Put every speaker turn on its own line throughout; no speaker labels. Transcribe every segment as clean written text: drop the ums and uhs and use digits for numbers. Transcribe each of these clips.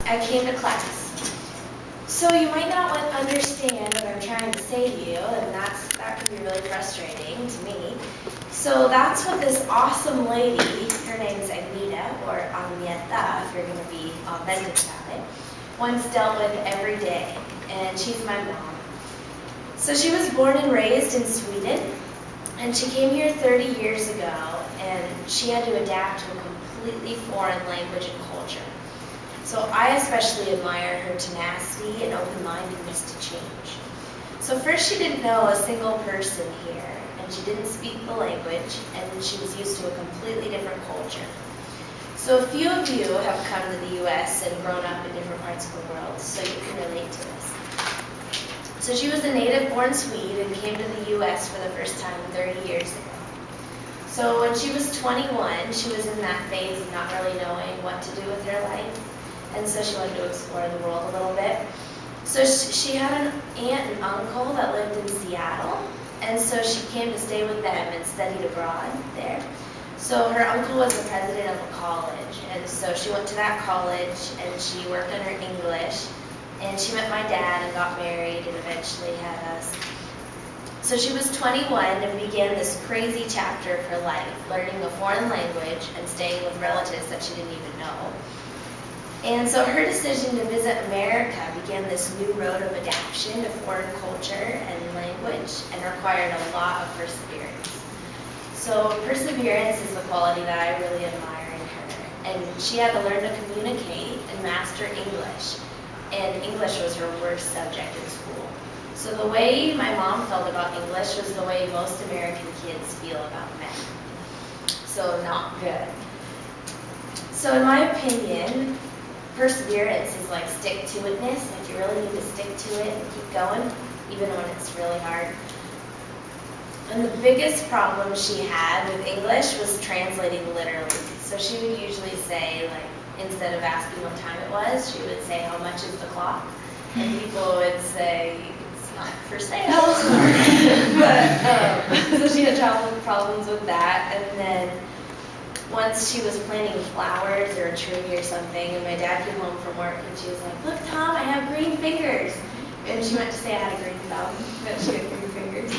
I came to class. So you might not understand what I'm trying to say to you, and that can be really frustrating to me. So that's what this awesome lady, her name's Agneta, or Agneta, if you're going to be authentic about it, once dealt with every day, and she's my mom. So she was born and raised in Sweden, and she came here 30 years ago, and she had to adapt to a completely foreign language and culture. So I especially admire her tenacity and open-mindedness to change. So first, she didn't know a single person here, and she didn't speak the language, and she was used to a completely different culture. So a few of you have come to the U.S. and grown up in different parts of the world, so you can relate to this. So she was a native-born Swede and came to the U.S. for the first time 30 years ago. So when she was 21, she was in that phase of not really knowing what to do with her life. And so she wanted to explore the world a little bit. So she had an aunt and uncle that lived in Seattle, and so she came to stay with them and studied abroad there. So her uncle was the president of a college, and so she went to that college and she worked on her English, and she met my dad and got married and eventually had us. So she was 21 and began this crazy chapter of her life, learning a foreign language and staying with relatives that she didn't even know. And so her decision to visit America began this new road of adaptation to foreign culture and language, and required a lot of perseverance. So perseverance is the quality that I really admire in her. And she had to learn to communicate and master English. And English was her worst subject in school. So the way my mom felt about English was the way most American kids feel about math. So not good. So in my opinion, perseverance is like stick-to-itness. Like you really need to stick to it and keep going, even when it's really hard. And the biggest problem she had with English was translating literally. So she would usually say, like, instead of asking what time it was, she would say, "How much is the clock?" And people would say, "It's not for sale." So she had problems with that. And then once she was planting flowers or a tree or something, and my dad came home from work and she was like, "Look, Tom, I have green fingers." And she meant to say I had a green thumb, but she had green fingers.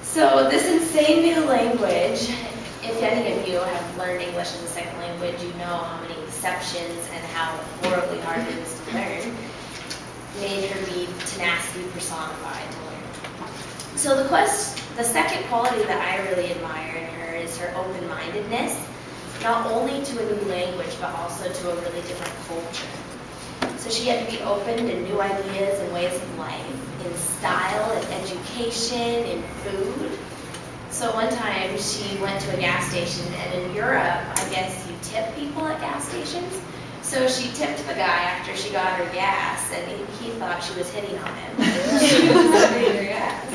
So this insane new language, if any of you have learned English as a second language, you know how many exceptions and how horribly hard it is to learn, made her be tenacity personified to learn. So the second quality that I really admire in her is her open-mindedness, not only to a new language, but also to a really different culture. So she had to be open to new ideas and ways of life, in style, in education, in food. So one time she went to a gas station, and in Europe, I guess you tip people at gas stations. So she tipped the guy after she got her gas, and he thought she was hitting on him. She was getting her gas.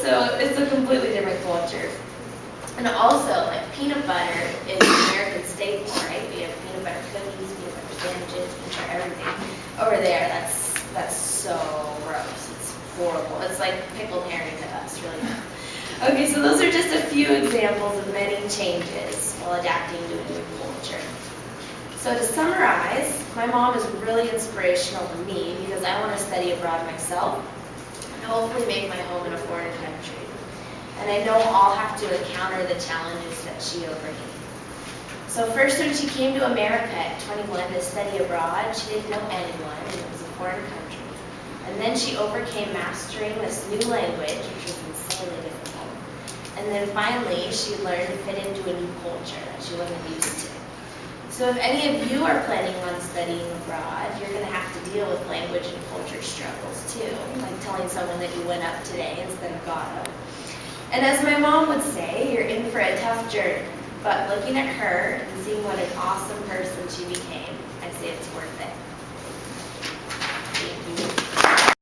So it's a completely different culture. And also, like, peanut butter is an American staple, right? We have peanut butter cookies, peanut butter sandwiches, peanut butter everything. Over there, that's so gross. It's horrible. It's like pickled herring to us, really. Okay, so those are just a few examples of many changes while adapting to a new culture. So to summarize, my mom is really inspirational to me because I want to study abroad myself and hopefully make my home in a foreign country. And I know I'll have to encounter the challenges that she overcame. So first, when she came to America at 21 to study abroad, she didn't know anyone, and it was a foreign country. And then she overcame mastering this new language, which was insanely difficult. And then finally, she learned to fit into a new culture that she wasn't used to. So if any of you are planning on studying abroad, you're going to have to deal with language and culture struggles too, like telling someone that you went up today instead of got up. And as my mom would say, you're in for a tough journey, but looking at her and seeing what an awesome person she became, I say it's worth it.